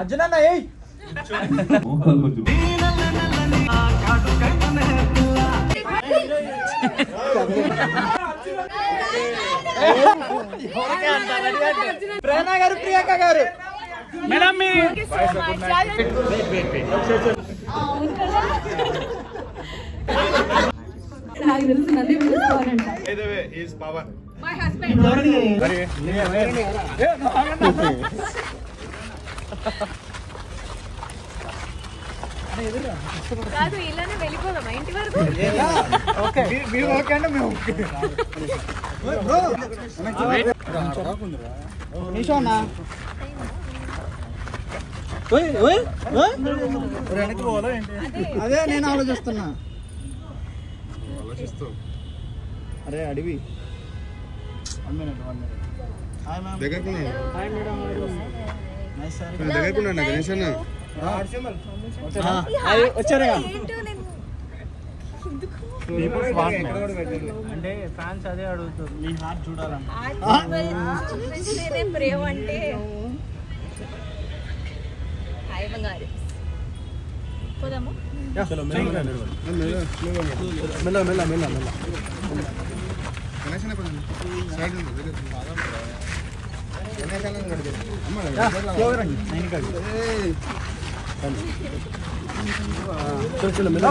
అర్జున్ అన్న ప్రేరణ గారు, ప్రియాంక గారు, మేడం నాకు తెలుసు నన్ను పిలుస్తానంట. My husband. కాదు ఇలానే వెళ్ళిపోదామా ఇంటి వరకు? ఓకే మీరు ఓకే అంటే మేము ఓకే. నిషోనా అదే నేను ఆలోచిస్తున్నా. అరే అడివి వచ్చారా అంటే ఫ్యాన్స్ అదే అడుగుతారు, మీ హార్ట్ చూడాలన్నా. ప్రేమ అంటే హాయ్ బంగారు పోదాము.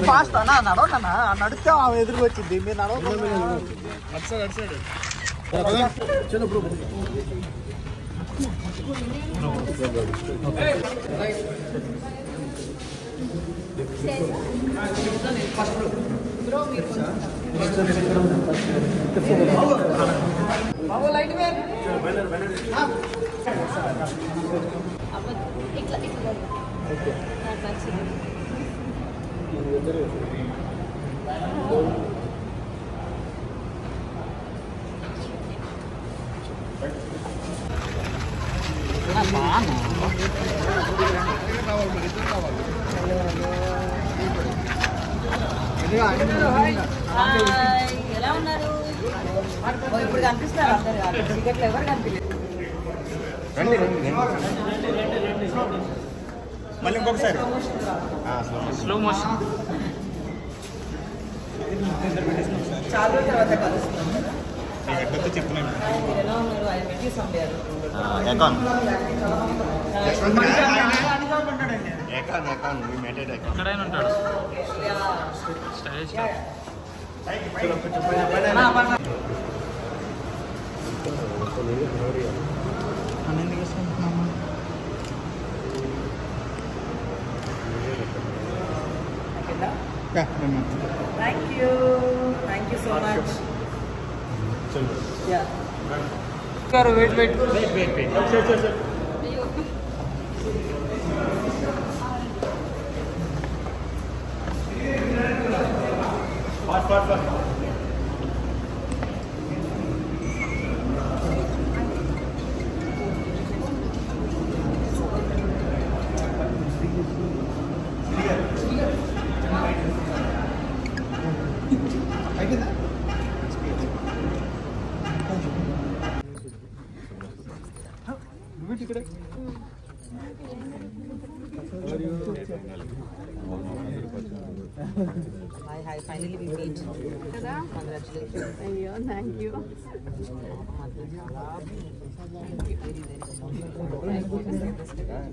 ఫాస్ట్ అన్నా నడవన్నా, నడిస్తే ఆమె ఎదురుకు వచ్చింది, మీరు నడవ. ఎలా ఉన్నారు? ఇప్పుడు కనిపిస్తున్నారు అందరు, టికెట్లు ఎవరు కనిపించలేదు. మళ్ళీ ఇంకొకసారి స్లో మోషన్. చాలా రోజుల తర్వాత కలుస్తున్నాం. చెప్తున్నాను ఎలా ఉన్నారు? ఆయన పెట్టి సంపారు. ఎక్కడైనా ఉంటాడు stylish. Thank you so much. Yeah. wait. Fast. Hi, finally we meet. Congratulations. Thank you. She has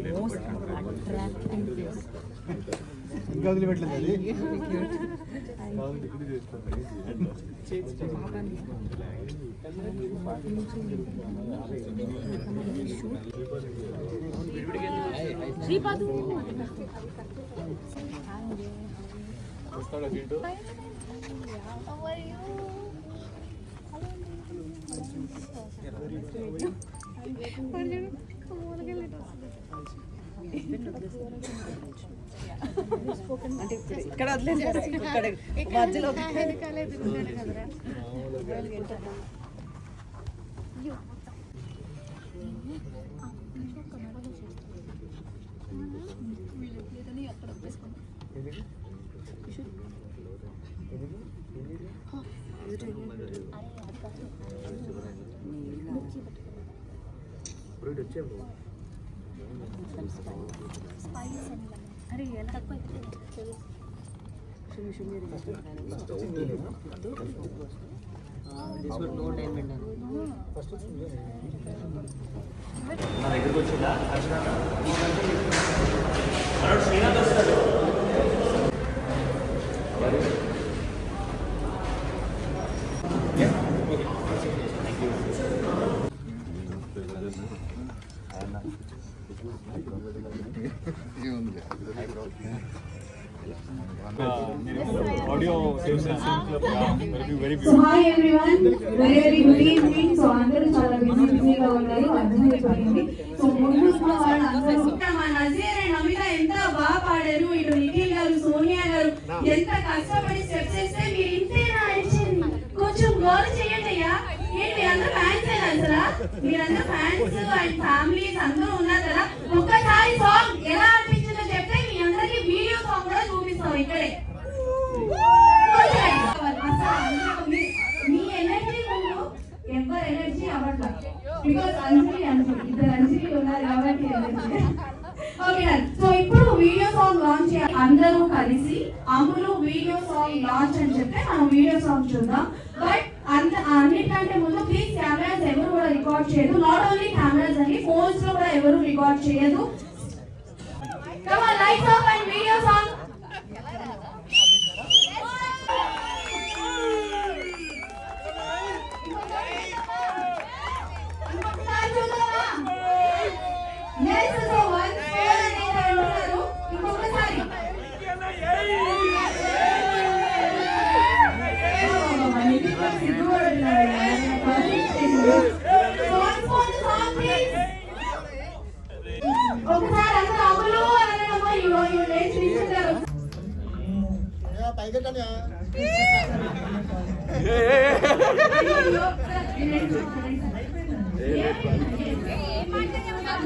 the most attractive face. Shripadu. How are you? అంటే ఇక్కడ వదిలేదు ఇక్కడ మధ్యలో అరే ఎలా తక్కువ నా దగ్గరికి వచ్చిందా శ్రీనాథ్ వస్తాడు Audio sales and sync club, yeah, will be very So beautiful. hi everyone, very good evening. So అందరూ చాలా బిజీగా ఉన్నారు, అర్థమైపోయింది. సో ముందున్న వాళ్ళందరూ మా నజీర్ అండ్ అమిత ఎంత బాగా పాడారు. ఇటు నిఖిల్ గారు, సోనియా గారు ఎంత కష్టపడి స్టెప్స్ చేస్తే మీరు ఇంతేనా అడిచింది. కొంచెం గోల్ చేయండి అయ్యా. ఏంటి మీరందరూ ఫ్యాన్స్ అసలు మీరందరూ ఫ్యాన్స్ అండ్ ఫ్యామిలీస్ అందరూ ఉన్నారు కదా. ఒక్కసారి సాంగ్ ఎలా అనిపించిందో చెప్తే మీ అందరికి వీడియో సాంగ్ కూడా చూపిస్తాం ఇక్కడే. మీ ఎనర్జీ ముందు ఎవరి ఎనర్జీ అవ్వట్లా. బికాస్ అంజలి ఇద్దరు అంజలి ఉన్నారు కాబట్టి ఓకే. సో ఇప్పుడు వీడియో సాంగ్ లాంచ్ చేయాలి. అందరూ కలిసి అమ్ములు వీడియో సాంగ్ లాంచ్ అని చెప్తే మనం వీడియో సాంగ్ చూద్దాం. బట్ అన్నిటికంటే ముందు ప్లీజ్ కెమెరాస్ ఎవరు కూడా రికార్డ్ చేయదు. నాట్ ఓన్లీ కెమెరాస్ అండి, ఫోన్స్ లో కూడా ఎవరు రికార్డ్ చేయదు. Come on, lights off and video song.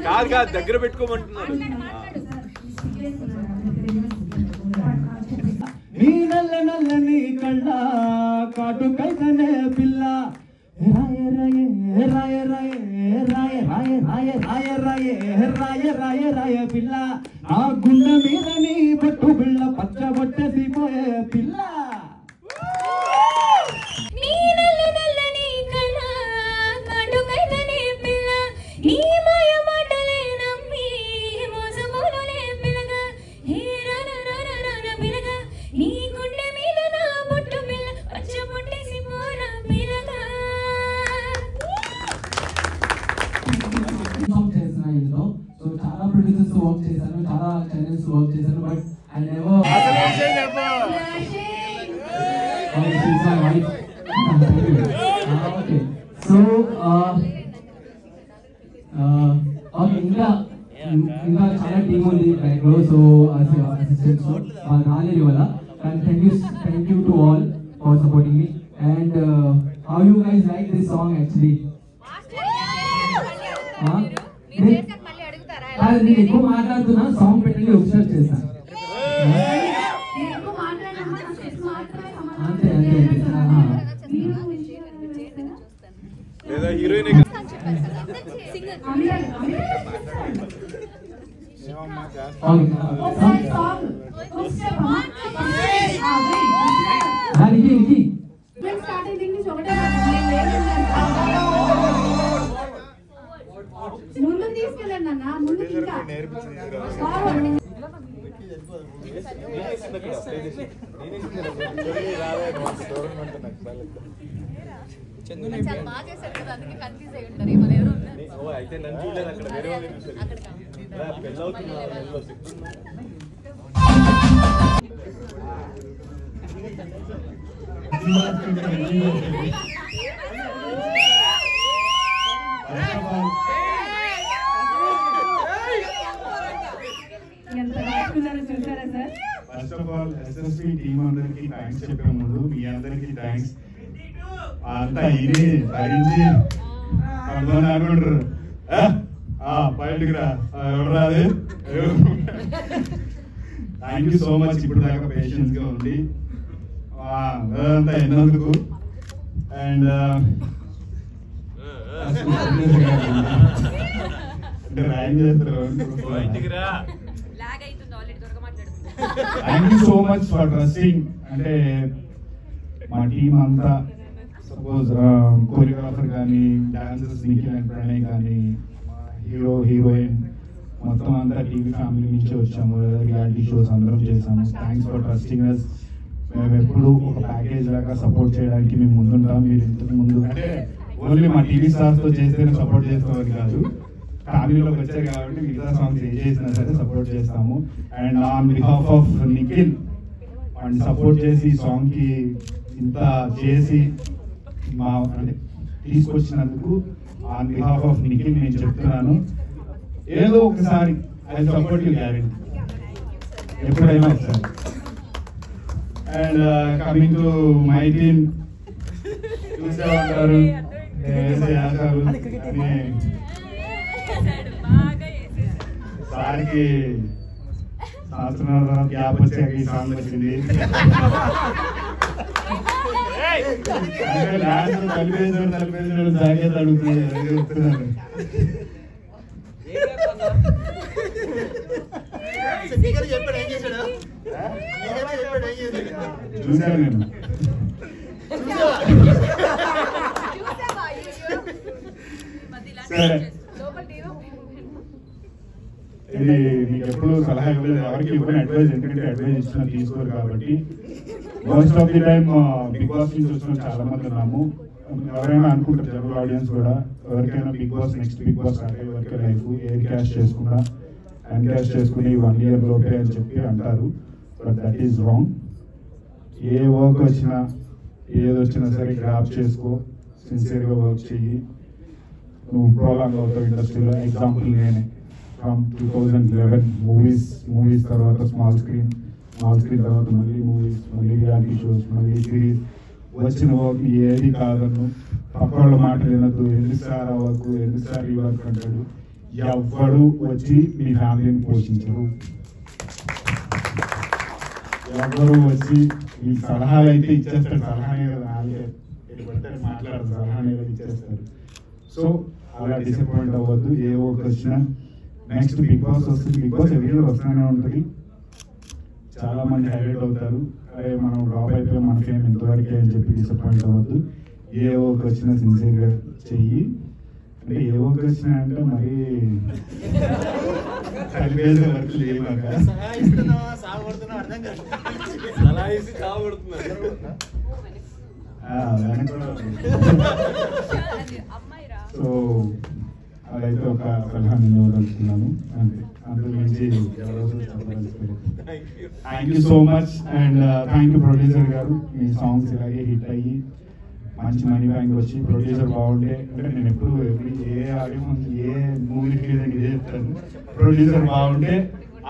కాదు కాదు దగ్గర పెట్టుకోమంటున్నాడు. నీ నల్ల నల్లని కళ్ళ కాటు కైతనే పిల్ల రాయ రాయ రాయ రాయ రాయ రాయ రాయ రాయ రాయ రాయ పిల్ల ఆ గుండె మీద నీ బొట్టు బిళ్ళ పచ్చబొట్టేసిపోయే పిల్ల. సో చాలా ప్రొడ్యూసర్స్ వర్క్ చేశాను, చాలా ఛానల్స్ వర్క్ చేశాను. But I never okay. So ఇంకా చాలా టీమ్ ఉంది బ్యాక్ లో. సో అసిస్టెంట్స్ రాలేదు వల్ల. And thank you to all for supporting me. And how you guys like this song actually? నేను ఎక్కువ మాట్లాడుతున్నా, సాంగ్ పెట్టండి ఒకసారి చేస్తాను. అంతే అంతే లేదా హీరోయిన్ ముందు తీసుకెళ్ళండి అన్న, ముందు బాగా చేశారు కదా, అందుకే కన్ఫ్యూజ్ అయి ఉంటారు. మన ఎవరు ఉన్నారు అయితే నన్ను చూడలేదు అక్కడ, వేరే వాళ్ళు చూసారు. పెళ్ళవుతున్నా first of all SSP team అందరికి థ్యాంక్స్ చెప్పే ముందు మీ అందరికి థ్యాంక్స్. అంతా ఇది భరించి కొంతమంది అనుకుంటారు బయటకు రా ఎవరు రాదు. థ్యాంక్ యూ సో మచ్ ఇప్పుడు దాకా పేషెన్స్గా ఉండి అదంతా ఎన్నందుకు. అండ్ అంటే ర్యాంక్ చేస్తారు. Thank you so much for trusting. అంటే మా టీం అంతా సపోజ్ కోరియోగ్రాఫర్ కానీ, డాన్సర్స్ నిఖిల్ అండ్ ప్రణయ్ కానీ, హీరో హీరోయిన్ మొత్తం అంతా టీవీ ఫ్యామిలీ నుంచి వచ్చాము. రియాలిటీ షోస్ అందరం చేసాము. Thanks for trusting us. మేము ఎప్పుడు ఒక ప్యాకేజ్ లాగా సపోర్ట్ చేయడానికి మేము ముందుంటాం. మీరు ఇంతకు ముందు అంటే ఓన్లీ మా టీవీ స్టార్స్తో చేస్తేనే సపోర్ట్ చేస్తామని కాదు, ఫ్యామిలీలోకి వచ్చారు కాబట్టి మిగతా సాంగ్స్ ఏ చేసినా సరే సపోర్ట్ చేస్తాము. And on behalf of Nikhil and support చేసి ఈ సాంగ్కి ఇంత చేసి మా అంటే తీసుకొచ్చినందుకు ఆన్ బిహాఫ్ ఆఫ్ నిఖిల్ నేను చెప్తున్నాను, ఏదో ఒకసారి ఐ సపోర్ట్ యూ గ్యారెంటీ, ఎప్పుడైనా ఒకసారి. And coming to my team, చూసే ఉంటారు సార్కి సంవత్సరాల గ్యాప్ వచ్చాక ఈ సాంగ్ వచ్చింది. తలిపేసాడు జాగ్రత్త అడుగుతున్నాను. చూసాను నేను. సరే, ఇది మీకు ఎప్పుడు సలహా ఇవ్వలేదు, ఎవరికి ఇవ్వని అడ్వైజ్, ఎందుకంటే అడ్వైజ్ ఇచ్చినా తీసుకోరు కాబట్టి. Most of the time Bigg Boss నుంచి వచ్చిన చాలా మంది ఉన్నాము. ఎవరైనా అనుకుంటారు జనరల్ ఆడియన్స్ కూడా, ఎవరికైనా Bigg Boss next Bigg Boss అంటే ఎవరికి లైఫ్ ఎయిర్ క్యాష్ చేసుకున్నా అన్క్యాష్ చేసుకుని 1 year లోపే అని చెప్పి అంటారు. But that is wrong. A work వచ్చినా ఏది వచ్చినా సరే గ్రాప్ చేసుకో, సిన్సియర్గా వర్క్ చెయ్యి, నువ్వు ప్రోలాంగ్ అవుతావు ఇండస్ట్రీలో. ఎగ్జాంపుల్ నేనే ఫ్రమ్ 2011 మూవీస్ తర్వాత స్మాల్ స్క్రీన్ తర్వాత మళ్ళీ మూవీస్, మళ్ళీ రియాలిటీ షోస్, మళ్ళీ సిరీస్. వచ్చిన వర్క్ ఏది కాదన్ను, పక్క వాళ్ళ మాటలు వినద్దు. ఎన్నిసార్లు ఆ వర్క్, ఎన్నిసార్లు ఈ వర్క్ అంటాడు. ఎవ్వడు వచ్చి మీ ఫ్యామిలీని పోషించరు. ఎవరు వచ్చి మీ సలహాలు అయితే ఇచ్చేస్తారు, సలహానే కదా మాట్లాడరు, సలహానే కదా ఇచ్చేస్తారు. సో అలా డిసప్పాయింట్ అవ్వద్దు. ఏ వర్క్ వచ్చినా నెక్స్ట్ బిగ్ బాస్ వస్తుంది. బిగ్ బాస్ ఎవరి వస్తూనే ఉంటుంది. చాలా మంది హైలైట్ అవుతారు, అరే మనం డ్రాప్ అయిపోయి మనకేం ఇంతవరకే అని చెప్పి డిసప్పాయింట్ అవ్వద్దు. ఏ వర్క్ వచ్చినా సిన్సియర్గా చెయ్యి. అంటే ఏ వర్క్ వచ్చినా అంటే మరి కలిపేసే వర్క్ లేవాక సో అదైతే ఒక సలహా నేను ఇవ్వదలుచుకున్నాను. అంతే, అందులో నుంచి thank you so much. And thank you producer గారు. మీ సాంగ్స్ ఇలాగే హిట్ అయ్యి మంచి మనీ బ్యాంక్ వచ్చి ప్రొడ్యూసర్ బాగుంటే, అంటే నేను ఎప్పుడు ఏ ఆడియో ఏ మూవీ రిలీజ్ అని ఇదే చెప్తాను, ప్రొడ్యూసర్ బాగుంటే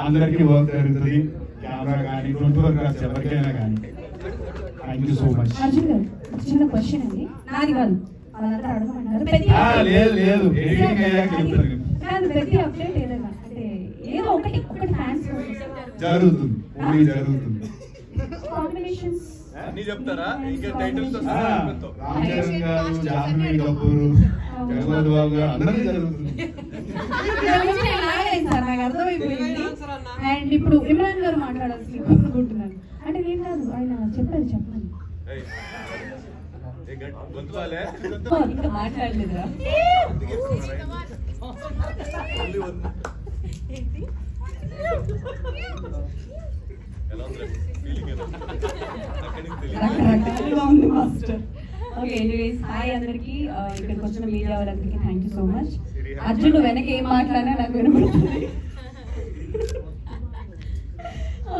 అందరికీ వర్క్ జరుగుతుంది. కెమెరా కానీ 24 hours ఎవరికైనా కానీ. Thank you so much. చిన్న క్వశ్చన్ అండి, నాది కాదు, వాళ్ళంతా అడగమన్నారు. లేదు ఎడిటింగ్ అయ్యాక చెప్తాను. ప్రతి అప్డేట్ ఏదైనా అంటే ఏదో ఒకటి ఫ్యాన్స్ జరుగుతుంది, మూవీ జరుగుతుంది. కాంబినేషన్స్ అన్ని చెప్తారా? ఇంకా టైటిల్స్ రామ్ చరణ్ గారు, జాహ్నవి కపూర్, జగపతి బాబు గారు అందరికీ జరుగుతుంది. నాకు అర్థమైపోయింది. అండ్ ఇప్పుడు ఇమ్రాన్ గారు మాట్లాడాల్సి అనుకుంటున్నాను. అంటే నేను కాదు, ఆయన చెప్పారు, చెప్పండి. ఇంకా మాట్లాడలేదురా? ఓకే, ఎనీవేస్ హాయ్ అందరికి. ఇక్కడికి వచ్చిన మీడియా వాళ్ళందరికీ thank you so much. Arjun వెనక ఏం మాట్లాడినా నాకు వినపడుతుంది.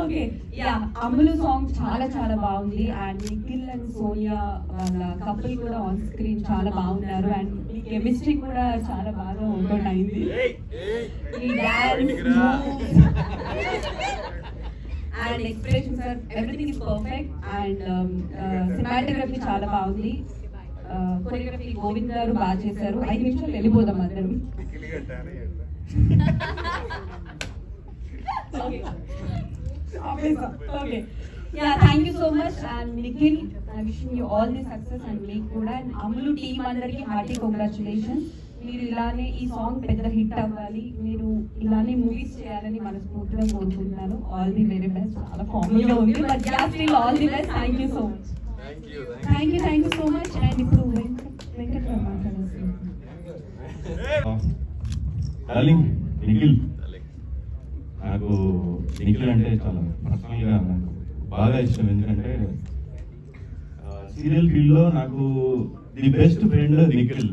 ఓకే, యా, అమలు సాంగ్ చాలా చాలా బాగుంది. అండ్ నిఖిల్ అండ్ సోనియా వాళ్ళ కపుల్ కూడా ఆన్ స్క్రీన్ చాలా బాగున్నారు. అండ్ ఈ కెమిస్ట్రీ కూడా చాలా బాగా వర్కౌట్ అయింది. ఈ dance and expressions are everything is perfect. And cinematography చాలా బాగుంది. కొరియోగ్రఫీ గోవింద్ గారు బాగా చేశారు. 5 నిమిషాలు వెళ్ళిపోదాం అందరం. Okay. Yeah, thank you so much. And Nikhil, I'm wishing you all the success and make good. And Amulu team అందరికి hearty congratulations. మీరు ఇలానే ఈ సాంగ్ పెద్ద హిట్ అవ్వాలి, మీరు ఇలానే మూవీస్ చేయాలని మనస్ఫూర్తిగా కోరుకుంటున్నాను. All the very best. చాలా కామెడీగా ఉంది, but still all the best. Thank you so much. Thank you so much. And ఇప్పుడు వెంకట్ మాట్లాడారు. డార్లింగ్ నిఖిల్, నాకు నిఖిల్ అంటే చాలా పర్సనల్గా నాకు బాగా ఇష్టం. ఎందుకంటే సీరియల్ ఫీల్డ్లో నాకు ది బెస్ట్ ఫ్రెండ్ నిఖిల్.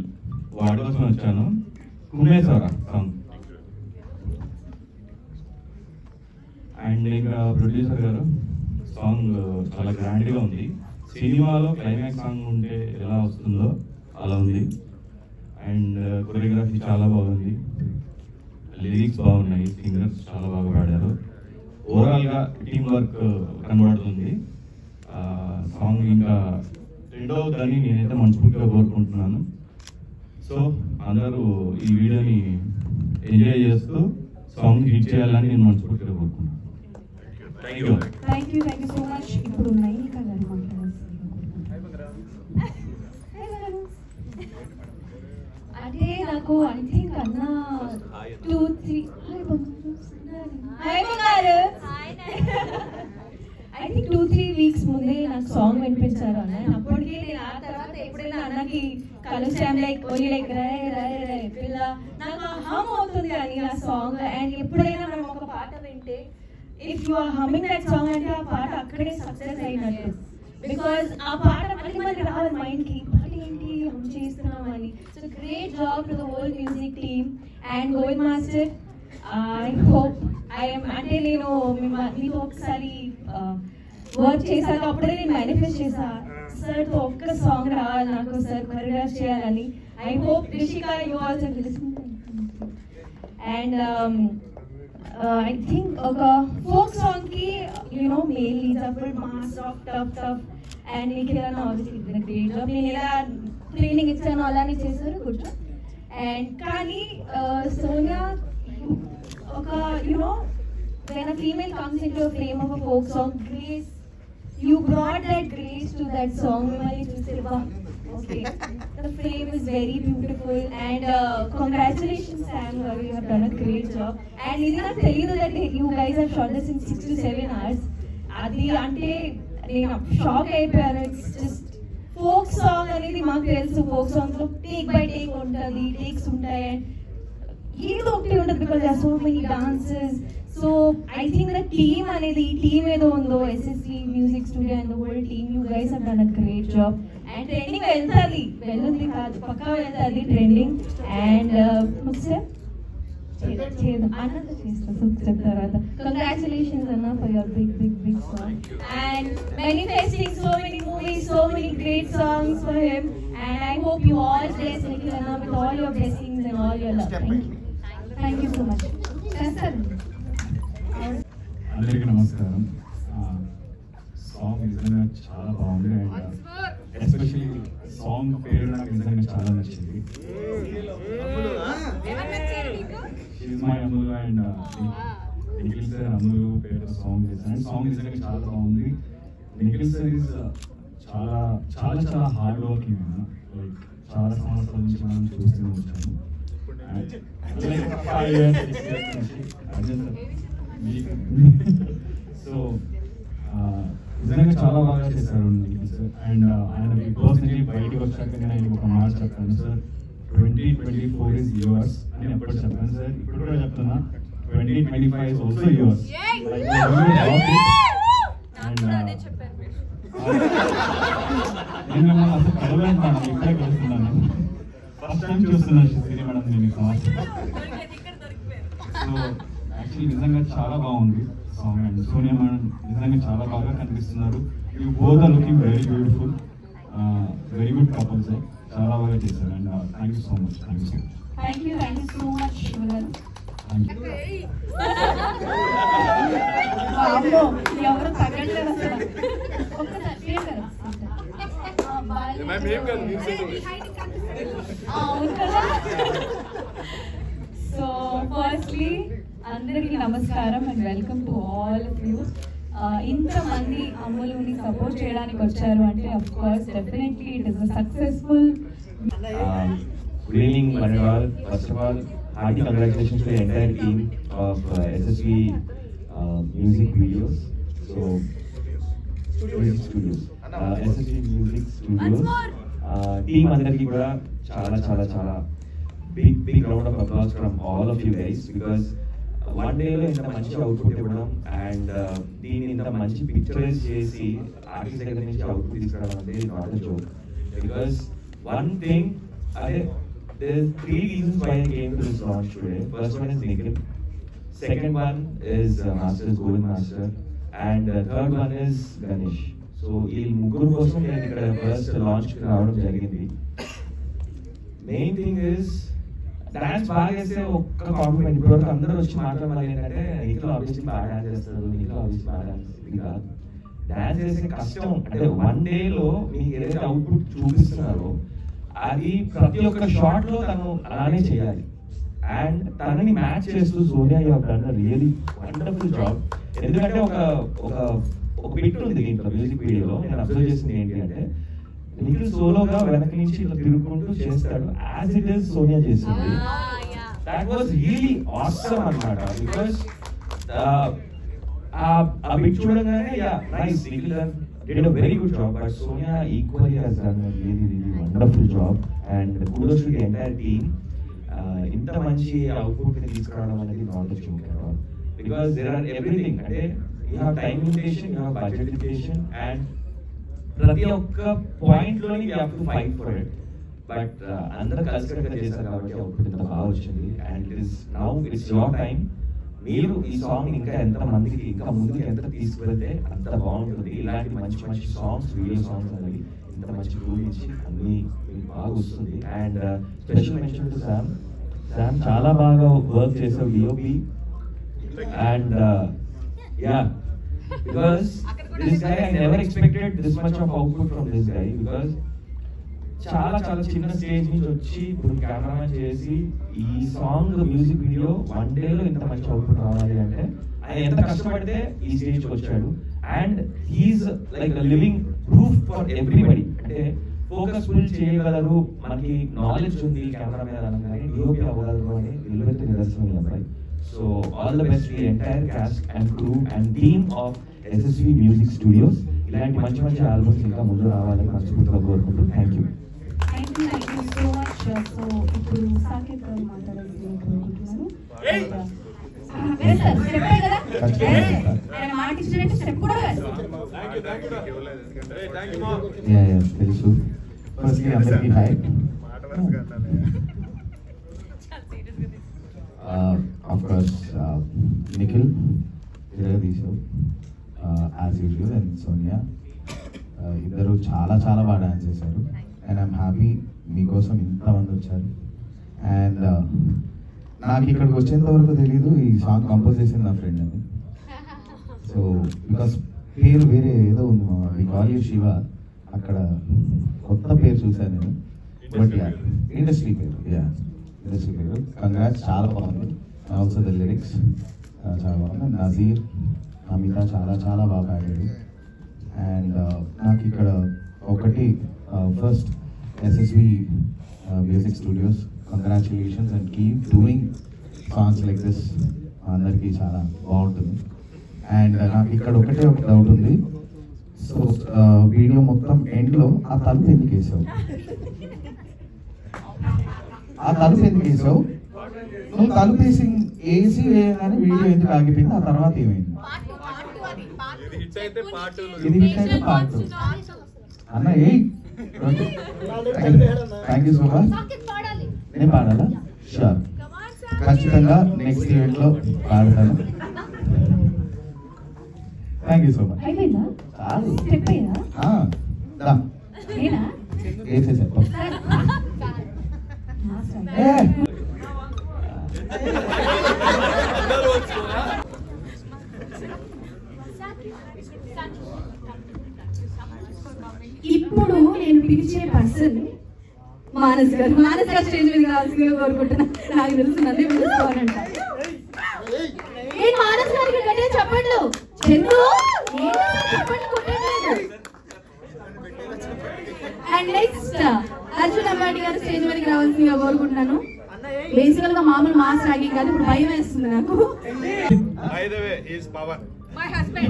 వాడి కోసం వచ్చాను. కుమ్మేశ్వర సాంగ్ అండ్ ఇంకా ప్రొడ్యూసర్ గారు సాంగ్ చాలా గ్రాండ్గా ఉంది. సినిమాలో క్లైమాక్స్ సాంగ్ ఉంటే ఎలా వస్తుందో అలా ఉంది. అండ్ కొరియోగ్రఫీ చాలా బాగుంది, లిరిక్స్ బాగున్నాయి, సింగర్స్ చాలా బాగా పాడారు. ఓవరాల్గా టీమ్ వర్క్ కనబడుతుంది. సాంగ్ ఇంకా రెండవదని నేనైతే మనస్ఫూర్తిగా కోరుకుంటున్నాను. సో అందరూ ఈ వీడియోని ఎంజాయ్ చేస్తూ సాంగ్ హిట్ చేయాలని నేను మనస్ఫూర్తిగా కోరుకుంటున్నాను. Thank you so much. ఇప్పుడు నైనిక గారు అంటే నాకు ఐ థింక్ అన్న 2-3 వీక్స్ ముందే నాకు సాంగ్ వినిపించారు అన్న. అప్పటికే నేను ఆ తర్వాత ఎప్పుడైనా అన్నకి కలిసాం, లైక్ ఓన్లీ లైక్ రాయ్ రాయ్ రాయ్ పిల్ల నాకు హమ్ అవుతుంది అని ఆ సాంగ్. అండ్ ఎప్పుడైనా మనం ఒక పాట వింటే if you are humming that song అంటే ఆ పాట అక్కడే సక్సెస్ అయినట్టు. బికాజ్ ఆ పాట మళ్ళీ రావాలి మైండ్కి, పాట ఏంటి హమ్ చేస్తున్నాం అని. So great job to the whole music team and Govind master. I hope అంటే నేను మీతో ఒకసారి వర్క్ చేశాక అప్పుడే నేను మేనిఫెస్ట్ చేశా, సార్తో ఒక్క సాంగ్ రావాలి నాకు, సార్ కొరియోగ్రాఫ్ చేయాలని. I hope Rishika you also listen. And I think ఒక ఫోక్ సాంగ్ కి మేల్ లీడ్స్ అప్పుడు mass tough and Nikhil obviously great job. నేను ఎలా ట్రైనింగ్ ఇచ్చాను అలానే చేశారు, గుడ్ జాబ్. అండ్ కానీ సోనియా ఒక when a female comes into a frame of a folk song, grace, you brought that grace to that song. Okay, the frame is very beautiful and congratulations Sam, you have done a great job. And ఇది నాకు తెలియదు that you guys have shot this in 6 to 7 hours. అది అంటే నేను shock అయిపోయాను. It's just folk song అనేది మాకు తెలుసు, ఫోక్ సాంగ్స్ లో టేక్ బై టేక్ ఉంటుంది, టేక్స్ ఉంటాయి అండ్ ఏదో ఒకటి ఉంటుంది because there are so many dances. So I think the team అనేది ఈ టీమ్ ఏదో ఉందో SSC music studio and the whole team, you guys have done a great job. And trending వెళ్తుంది, వెళ్ళుంది కాదు పక్కా వెళ్తుంది ట్రెండింగ్. అండ్ అన్నతో చేస్తా తర్వాత కంగ్రాచులేషన్స్ అన్న for your big song and manifesting so many movies, so many great songs for him. And I hope you all bless Nikhil Anna with all your blessings and all your love. Thank you so much. అందరికీ నమస్కారం. Song నిజంగా చాలా బాగుంది and especially song పేరు నాకు నిజంగా చాలా నచ్చింది. షీఈ్ my Ammulu and Nikhil sir Ammulu పేరు సాంగ్ చేశాను. అండ్ సాంగ్ నిజంగా చాలా బాగుంది. నిఖిల్ సార్ ఈజ్ చాలా చాలా చాలా హార్డ్ వర్కింగ్. లైక్ చాలా సంవత్సరాల నుంచి మనం చూస్తూనే వచ్చాము. సో నిజంగా చాలా బాగా చేశారు నిఖిల్ సార్. అండ్ ఆయన బిగ్ బాస్ నుంచి బయటకు వచ్చాక నేను ఆయనకు ఒక మాట చెప్పాను, సార్ 2024 is yours అని ఎప్పుడు చెప్పాను సార్. ఇప్పుడు కూడా చెప్తున్నా, 2025 is also yours. నేను మిమ్మల్ని అసలు కలవేంటాను, ఇప్పుడే కలుస్తున్నాను, ఫస్ట్ టైం చూస్తున్నాను సిరి మేడం నేను ఈ సంవత్సరం. సో యాక్చువల్లీ నిజంగా చాలా బాగుంది సాంగ్. అండ్ సోనియా మేడం నిజంగా చాలా బాగా కనిపిస్తున్నారు. You both are looking very beautiful, very good couple sir. చాలా బాగా చేశారు. And thank you so much. Thank you so much. Thank you so much. ఎవరు తగ్గట్లేదు అసలు. సో ఫస్ట్లీ అందరికీ నమస్కారం and welcome to all of you. ఇంతమంది అమ్ములుని సపోర్ట్ చేయడానికి వచ్చారు అంటే of course definitely it is a successful. Good evening, Manal. First of all, hearty congratulations to the entire team of SSV Music Videos. So, Music Studios. SSV Music Studios. Team అందరికి కూడా చాలా చాలా చాలా big round of applause from all of you guys because one day లో ఇంత మంచి output ఇవ్వడం and దీన్ని ఇంత మంచి పిక్చరైజ్ చేసి ఆర్టిస్ట్ దగ్గర నుంచి అవుట్పుట్ తీసుకురావడం అనేది not a joke because one thing అదే there are 3 reasons why I came to this launch today. First one is Nikhil. Second one is Master Govind Master, and third one is Ganesh. So ఈ ముగ్గురు కోసం నేను ఇక్కడ first launch రావడం జరిగింది. Main thing is dance బాగా చేస్తే ఒక్క కాంప్లిమెంట్ ఇప్పటివరకు అందరూ వచ్చి మాట్లాడాలి ఏంటంటే నిఖిల్ ఆబ్వియస్లీ బాగా డాన్స్ చేస్తారు, నిఖిల్ ఆబ్వియస్లీ బాగా డాన్స్ ఇది కాదు. డాన్స్ చేసే కష్టం అంటే వన్ డేలో మీకు ఏదైతే అవుట్పుట్ చూపిస్తున్నారో అది ప్రతి ఒక్క షాట్ లో తను అలానే చేయాలి అండ్ తనని మ్యాచ్ చేస్తూ Sonia you have done a really wonderful job. ఎందుకంటే ఒక ఒక ఒక బిట్ ఉంది దీంట్లో మ్యూజిక్ వీడియోలో నేను అబ్జర్వ్ చేసింది ఏంటి అంటే నిఖిల్ సోలోగా వెనక నుంచి ఇలా తిరుగుకుంటూ చేస్తాడు యాజ్ ఇట్ ఈస్ సోనియా చేసింది. దట్ వాజ్ రియలీ ఆసమ్ అన్నమాట బికాస్ ఆ బిట్ చూడగానే yeah nice Nikhil did a very good job, but Sonia equally has done a really wonderful job and kudos to the entire team. Inta manchi output ni తీసుకురావడం అనేది not a joke at all because there are everything అంటే you have time limitation, you have budget limitation and ప్రతి ఒక్క point లోని you have to fight for it but అందరూ కలిసికట్టుగా చేశారు కాబట్టి అవుట్పుట్ ఇంత బాగా వచ్చింది and it is now it's your time. మీరు ఈ సాంగ్ ఇంకా ఎంత మందికి ఇంకా ముందుకు ఎంత తీసుకువెళ్తే అంత బాగుంటుంది. ఇలాంటి మంచి మంచి సాంగ్స్ వీడియో సాంగ్స్ అనేవి ఇంత మంచి రూల్ ఇచ్చి అన్ని మీకు బాగా వస్తుంది and special mention to Sam చాలా బాగా వర్క్ చేసావు DOP and yeah because this guy I never expected this much of output from this guy because చాలా చాలా చిన్న స్టేజ్ నుంచి వచ్చి ఇప్పుడు కెమెరామెన్ చేసి ఈ సాంగ్ మ్యూజిక్ వీడియో వన్ డేలో ఇంత మంచి అవుట్పుట్ రావాలి అంటే ఆయన ఎంత కష్టపడితే ఈ స్టేజ్కి వచ్చాడు and he's like living proof for everybody. అంటే ఫోకస్ఫుల్ చేయగలరు, మనకి నాలెడ్జ్ ఉంది కెమెరా మీద అనగానే డిఓపి అవ్వగలరు అని నిలబెత్తే నిదర్శనం ఈ అబ్బాయి. So all the best the entire cost and crew and team of SSV music studios. ఇలాంటి మంచి మంచి ఆల్బమ్స్ ఇంకా ముందు రావాలని మనస్ఫూర్తిగా కోరుకుంటూ thank you. Thank you so much. So, ఇప్పుడు సాకేత్ గారు మాట్లాడాలని కోరుకుంటున్నాను. తెలుసు. ఫస్ట్లీ అందరికీ హాయ్. ఆఫ్ కోర్స్ నిఖిల్ తీసావు యాజ్ యూజువల్ అండ్ సోనియా ఇద్దరు చాలా చాలా బాగా డాన్స్ చేశారు అండ్ ఐఎమ్ హ్యాపీ మీకోసం ఇంతమంది వచ్చారు. అండ్ నాకు ఇక్కడికి వచ్చేంత వరకు తెలీదు ఈ సాంగ్ కంపోజ్ చేసింది నా ఫ్రెండ్ అని. సో బికాస్ పేరు వేరే ఏదో ఉంది మా ఈ కాల్ యూ శివ, అక్కడ కొత్త పేరు చూశాను నేను. బట్ యా ఇండస్ట్రీ పేరు, యా ఇండస్ట్రీ పేరు. కంగ్రాట్స్, చాలా బాగుంది. ఆల్సో ద లిరిక్స్ చాలా బాగుంది. నజీర్ అమిత చాలా చాలా బాగా పాడాడు. అండ్ నాకు ఇక్కడ ఒకటి first SSV music studios congratulations and keep doing songs like this. అందరికీ చాలా బాగుంటుంది. అండ్ నాకు ఇక్కడ ఒకటే ఒక డౌట్ ఉంది. సో వీడియో మొత్తం ఎండ్లో ఆ తలుపు ఎందుకు వేసావు? ఆ తలుపు ఎందుకు వేసావు? నువ్వు తలుపు వేసి వేయగానే వీడియో ఎందుకు ఆగిపోయింది? ఆ తర్వాత ఏమైంది? ఇది హిట్ అయితే పార్ట్ 2 అన్న. Thank you so much. నేను పాడాలా? షూర్, ఖచ్చితంగా నెక్స్ట్ ఈవెంట్లో పాడతాను. Thank you so much. ఇప్పుడు నేను పిలిచే పర్సన్ మానస్ గారు. మానస్ గారు స్టేజ్ మీద కావాల్సిందిగా కోరుకుంటున్నా. నాకు తెలుసున్నది పిలుస్తానంట. నేను మానస్ గారికి గట్టిగా చెప్పండి. చందు ఫీలింగ్ కాదు, ఇప్పుడు భయం వేస్తుంది నాకు. By the way, he is Pawan. My husband.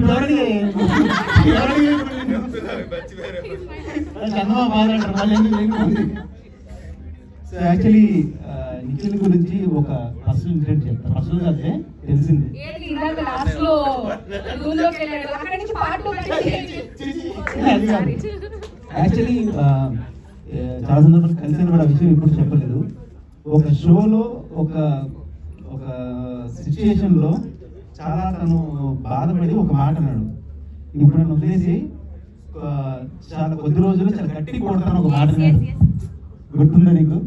So actually Nikhil గురించి ఒక పర్సనల్ ఇన్సిడెంట్ చెప్తాను. పర్సనల్ అయితే తెలిసింది. యాక్చువల్లీ చాలా సందర్భాలు కలిసిన కూడా విషయం ఇప్పుడు చెప్పలేదు. ఒక షోలో ఒక సిచ్యుయేషన్లో చాలా తను బాధపడి ఒక మాట అన్నాడు. ఇప్పుడు నన్ను వదిలేసి చాలా కొద్ది రోజులు చాలా గట్టి కొడతాను ఒక మాట అన్నాడు. గుర్తుందా నీకు?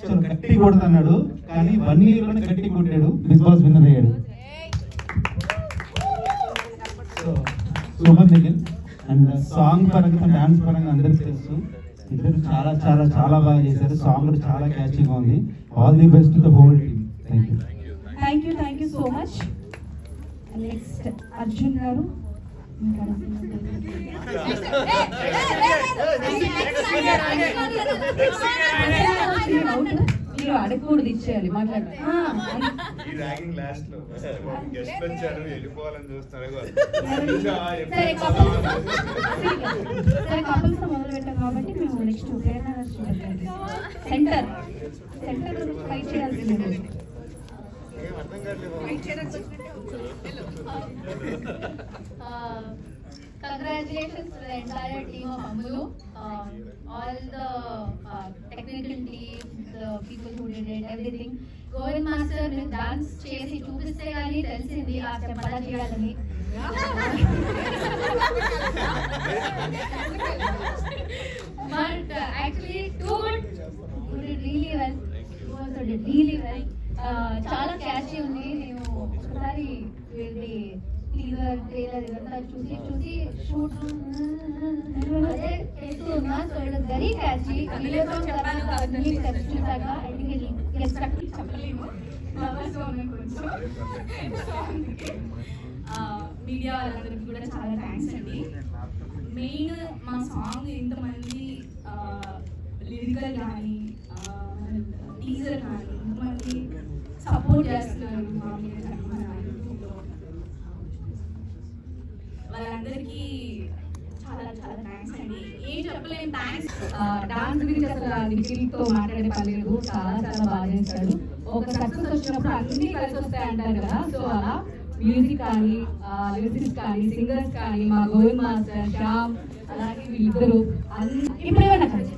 చాలా గట్టి కొడతాడు, కానీ 1 yearలోనే గట్టి కొట్టాడు, బిగ్ బాస్ విన్నర్ అయ్యాడు. So super Nikhil. And song పరంగా డాన్స్ పరంగా అందరికీ తెలుసు, ఇద్దరు చాలా చాలా చాలా బాగా చేశారు. సాంగ్ కూడా చాలా క్యాచీగా ఉంది. All the best to the whole team. Thank you so much. Next Arjun గారు. మీరు అడగకూడదు, ఇచ్చేయాలి, మాట్లాడాలి. కపుల్స్ మొదలు పెట్టాం కాబట్టి మేము నెక్స్ట్ సెంటర్ ఫైట్ చేయాల్సింది. Congratulations to the entire team of Amulu, all the technical team, the people who did it, everything. Govind Master with dance chesi chupiste gaani telisindi aa chepala cheyalani. But actually too good. You did really well. You also did really well. చాలా catchy ఉంది. నేను ఒకసారి వీళ్ళది teaser trailer ఇదంతా చూసి shoot అదే చేస్తున్నా. So it is very catchy. చూసాక ఐ థింక్ చెప్పలేము. మీడియా వాళ్ళందరికీ కూడా చాలా థ్యాంక్స్ అండి. మెయిన్ మా సాంగ్ ఇంతమంది లిరికల్ కానీ టీజర్ కానీ ఇంతమంది సపోర్ట్ చేస్తున్నారు వాళ్ళందరికీ చాలా చాలా థ్యాంక్స్ అండి. ఏం చెప్పలేము థ్యాంక్స్. డాన్స్ గురించి అసలు నిఖిల్తో మాట్లాడే పని లేదు. చాలా చాలా బాగా చేశాడు. ఒక సక్సెస్ వచ్చినప్పుడు అన్ని కలిసి వస్తాయి అంటారు కదా. సో అలా మ్యూజిక్ కానీ లిరిసిస్ట్ కానీ సింగర్స్ కానీ మా గోవింద్ మాస్టర్, శ్యామ్, అలాగే వీళ్ళిద్దరు ఇప్పుడు ఏమన్నా కలిసి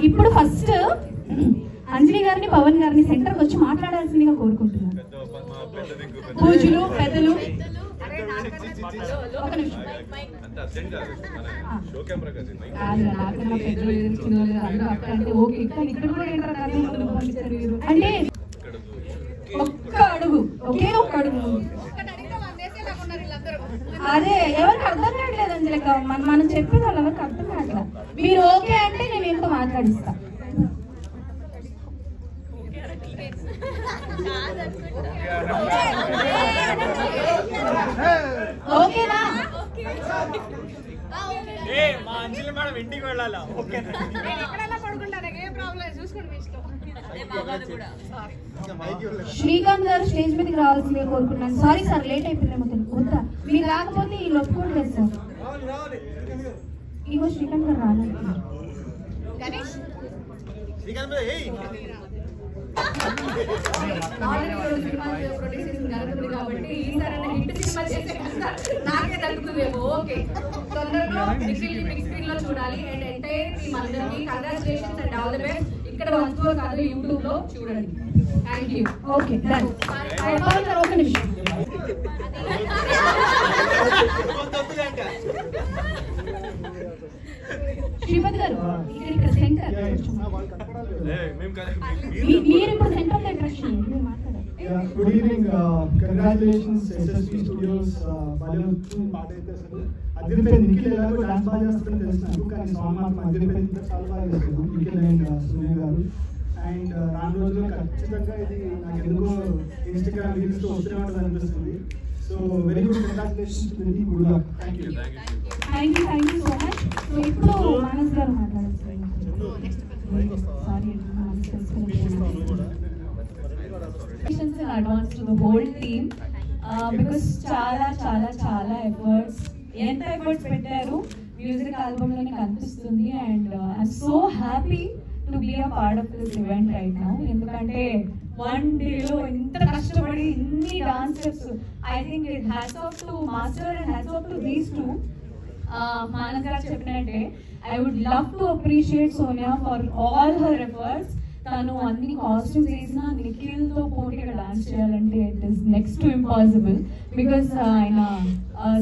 ఇప్పుడు ఫస్ట్ అంజలి గారిని పవన్ గారిని సెంటర్కి వచ్చి మాట్లాడాల్సిందిగా కోరుకుంటున్నాను. పూజలు పెద్దలు అంటే ఒక్క అడుగు, ఒకే ఒక్క అడుగు. అదే ఎవరికి అర్థం కావట్లేదు అంజలిక, మనం చెప్పేది వాళ్ళు ఎవరికి అర్థం కావట్లేదు. మీరు ఓకే అంటే నేను ఏంటో మాట్లాడిస్తా. ఓకేనా? ఇంటికి వెళ్ళాలా? శ్రీకాంత్ గారు స్టేజ్ మీదకి రావాల్సిందిగా కోరుకుంటున్నాను. సారీ సార్, లేట్ అయిపోయిందేమో తెలుసు. వద్దా మీరు రాకపోతే ఈ ఒప్పుకోవట్లేదు సార్. ఇగో శ్రీకాంత్ గారు రాలేదు. కాబట్టి ఈసారి హిట్ సినిమా చేసే నాకే దక్కుతుందేమో. ఓకే, తొందరలో బిగ్ స్క్రీన్ లో చూడాలి. అండ్ ఎంటైర్ టీమ్ అందరికీ congratulations and all the best. ఇక్కడ వన్స్లో కాదు, యూట్యూబ్ లో చూడండి. Thank you. Okay done. ఒక నిమిషం. శ్రీపతి గారు ఇక్కడ సెంటర్ మీరు ఇప్పుడు సెంటర్ అట్రాక్షన్ మాట్లాడారు. Good evening, congratulations SSV studios. పాట అయితే అసలు అదిరిపోయింది. నిఖిల్ ఎలాగో డాన్స్ బాగా చేస్తారని తెలుసు, కానీ సాంగ్ మాత్రం అదిరిపోయింది, చాలా బాగా చేస్తారు నిఖిల్ అండ్ సునీల్ గారు. అండ్ రాను రోజుల్లో ఖచ్చితంగా ఇది నాకు ఎందుకో ఇన్స్టాగ్రామ్ రీల్స్ వస్తూనే ఉంటుంది అనిపిస్తుంది. So very good, congratulations to the team. Good luck. Thank you so much. ఇప్పుడు మానస్ గారు మాట్లాడారు. in advance to the whole team because చాలా efforts ఎంత ఎఫర్ట్స్ పెట్టారు మ్యూజిక్ ఆల్బమ్ లోనే కనిపిస్తుంది and I'm so happy to be a part of this event right now ఎందుకంటే one డేలో ఇంత కష్టపడి ఇన్ని dance steps I think it hats off to master and hats off to these two Manas garu చెప్పినట్టే I would love to appreciate Sonia for all her efforts తను అన్ని costumes వేసిన నిఖిల్తో పోటీగా డాన్స్ చేయాలంటే it is next to impossible because ఆయన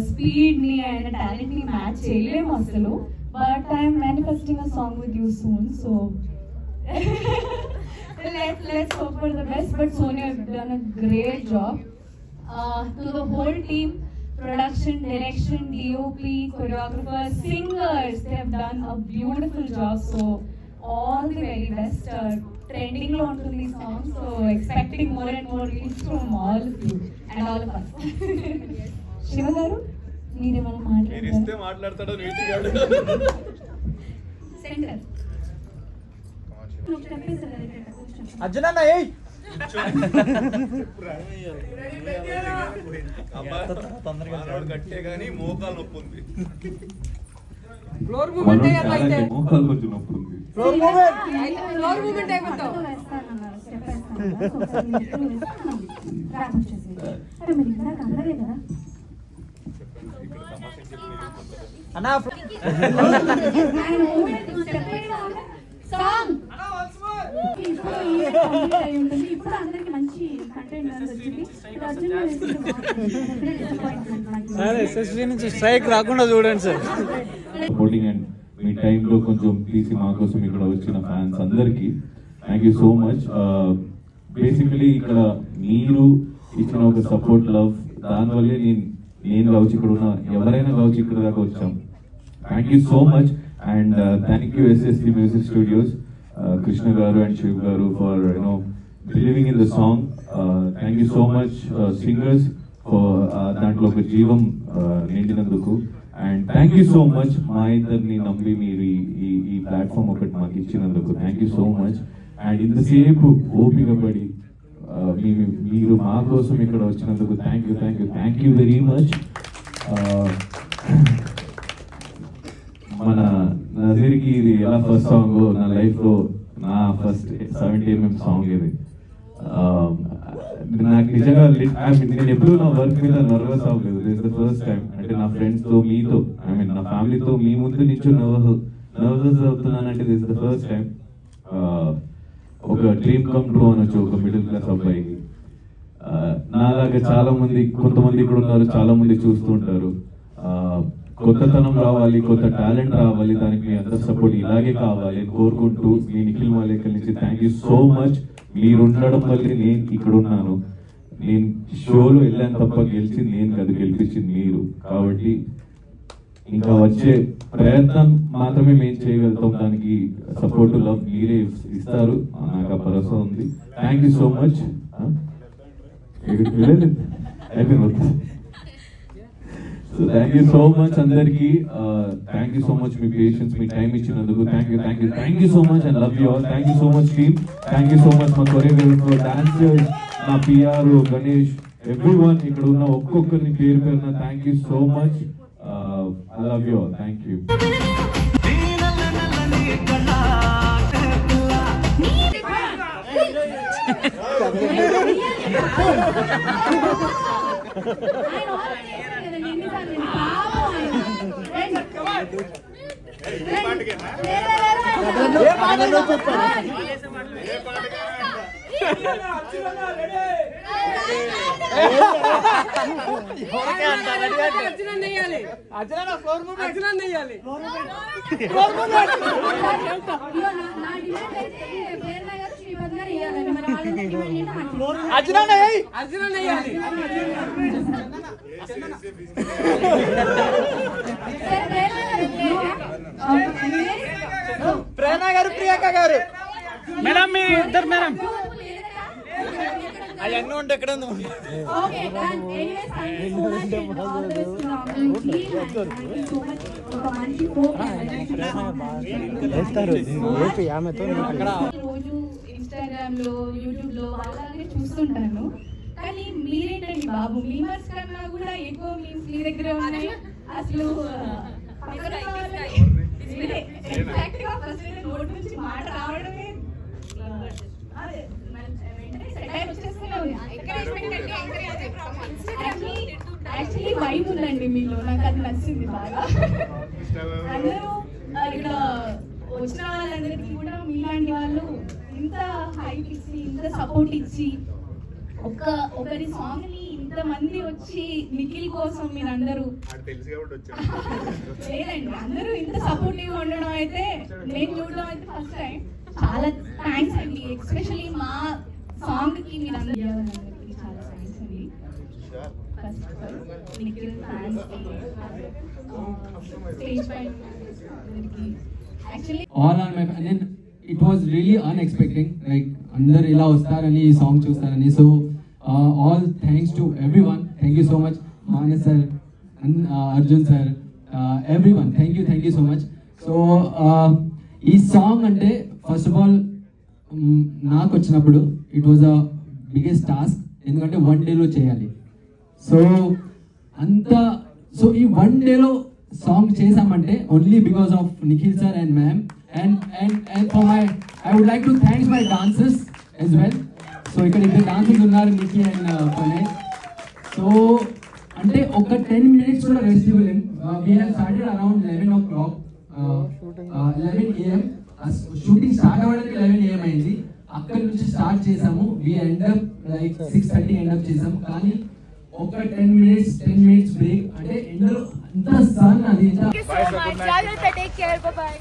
స్పీడ్ని ఆయన టాలెంట్ని మ్యాచ్ చేయలేము అసలు but I'm manifesting a song with you soon so let's hope for the best but Sonia have done a great job to the whole team production direction DOP choreographers singers they have done a beautiful job so all the very best trending lo untundi song so expecting more and more reach from all of you and all of us Shiva garu meere mana maatladtaru మీరు ఇస్తే మాట్లాడతాడో నీతి గాడు center అర్జునన్న ఏయ్ తొందరగా కట్టే కానీ మోకాలు నొప్పి ఉంది ఫ్లోర్ మూమెంట్ అయ్యాలి అయితే మోకాలు కొంచెం నొప్పి ఉంది ఫ్లోర్ మూమెంట్ అయిపోతావు అన్నా సాంగ్ ఇప్పుడు అందరికి మంచి కంటెంట్ వచ్చింది సార్ ఎస్ఎస్వి నుంచి స్ట్రైక్ రాకుండా చూడండి సార్ సపోర్టింగ్ అండ్ మీ టైంలో కొంచెం తీసి మా కోసం ఇక్కడ వచ్చిన ఫ్యాన్స్ అందరికీ thank you so much basically ఇక్కడ మీరు ఇచ్చిన ఒక సపోర్ట్ లవ్ దానివల్లే నేను కావచ్చు ఇక్కడ ఉన్న ఎవరైనా కావచ్చు ఇక్కడ దాకా వచ్చాం thank you so much and thank you SSC music studios Krishna garu and Shiv garu for believing in the song thank you so much singers for దాంట్లో ఒక జీవం నిండినందుకు and thank you so much మా ఇద్దరిని నమ్మి మీరు ఈ ప్లాట్ఫామ్ ఒకటి మాకు ఇచ్చినందుకు thank you so much and ఇంతసేపు ఓపిక పడి మీరు మా కోసం ఇక్కడ వచ్చినందుకు థ్యాంక్ యూ వెరీ మచ్ మన నజీర్కి ఇది ఎలా ఫస్ట్ సాంగ్ నా లైఫ్లో నా ఫస్ట్ 70mm సాంగ్ ఇది నాకు నిజంగా నేను ఎప్పుడు నా వర్క్ మీద నర్వస్ అవ్వలేదు దిస్ ద ఫస్ట్ టైం అంటే నా ఫ్రెండ్స్తో మీతో ఐ మీన్ నా ఫ్యామిలీతో మీ ముందు నుంచి నర్వస్ అవుతున్నానంటే దిస్ ద ఫస్ట్ టైం ఒక డ్రీమ్ కమ్ ట్రూ అనొచ్చు ఒక మిడిల్ క్లాస్ అబ్బాయికి నాలాగా చాలా మంది కొంతమంది ఇక్కడ ఉన్నారు చాలా మంది చూస్తుంటారు కొత్తతనం రావాలి కొత్త టాలెంట్ రావాలి దానికి మీ అందరి సపోర్ట్ ఇలాగే కావాలి కోరుకుంటూ మీ నిఖిల్ మాలేకర్ నుంచి థ్యాంక్ యూ సో మచ్ మీరు ఉండడం వల్ల నేను ఇక్కడ ఉన్నాను నేను షోలో వెళ్ళాను తప్ప గెలిచింది నేను కదా గెలిపించింది మీరు కాబట్టి ఇంకా వచ్చే ప్రయత్నం మాత్రమే మేము చేయగలుగుతాం దానికి సపోర్ట్ లవ్ మీరే ఇస్తారు నాకు ఆ భరోసా ఉంది thank you so much so thank you so much అందరికి థ్యాంక్ యూ సో మచ్ మీ పేషెన్స్ మీ టైం ఇచ్చినందుకు thank you so much and love you all thank you so much team thank you so much మా choreographer dancers నా PR Ganesh everyone ఇక్కడ ఉన్న ఒక్కొక్కరిని పేరు పేరున thank you so much I love you all. Thank you. Prerana garu Priyanka గారు madam మీ ఇద్దరు madam అవన్నీ ఉంటే ఎక్కడ ఉంది రోజు ఇన్స్టాగ్రామ్లో యూట్యూబ్లో వాళ్ళనే చూస్తుంటాను. కానీ మీరేంటండి బాబు, మీమర్స్ కన్నా కూడా ఎక్కువ మీమ్స్ మీ దగ్గర ఉన్నాయి. అసలు ఎగ్జాక్ట్గా ఫస్ట్ నోట్ నుంచి మాట రావడమే యాక్చువల్లీ వైబ్ ఉందండి మీలో, నాకు అది నచ్చింది బాగా. అందరూ ఇక్కడ వచ్చిన వాళ్ళందరికీ కూడా మీలాంటి వాళ్ళు ఇంత హైప్ ఇచ్చి, ఇంత సపోర్ట్ ఇచ్చి, ఒకరి సాంగ్ ని ఇంతమంది వచ్చి నిఖిల్ కోసం మీరందరూ లేదండి, అందరూ ఇంత సపోర్టివ్ ఉండడం అయితే నేను చూడడం అయితే ఫస్ట్ టైం. చాలా థ్యాంక్స్ అండి, ఎస్పెషల్లీ మా సాంగ్ కి మీరు అందరికీ చాలా థ్యాంక్స్ అండి. First of all Nikhil fans stage పైన actually all on my and it was really unexpected, like అందరు ఇలా వస్తారని, ఈ సాంగ్ చూస్తారని. So all thanks to everyone. Thank you so much Manas sir and Arjun sir, everyone thank you so much. So ఈ song అంటే first of all నాకు వచ్చినప్పుడు it was a biggest task, ఎందుకంటే 1 డేలో చేయాలి. సో ఈ 1 డేలో సాంగ్ చేసామంటే only because of Nikhil sir and ma'am. And for I would like to thank my dancers as well. So ఇక్కడ ఇద్దరు డాన్సర్స్ ఉన్నారు, నిఖి అండ్ ప్రణయ్. సో అంటే ఒక 10 minutes కూడా రెస్ట్ ఇవ్వలేం. We have started around 11 o'clock, 11 AM. Shooting start అవ్వడానికి 11 AM అయింది. అక్కడి నుంచి స్టార్ట్ చేసాము. We end up like 6:30 end up చేసాము. కానీ ఒక 10 minutes బ్రేక్ అంటే ఎండలో అంత సన్ అది. Take care, by by.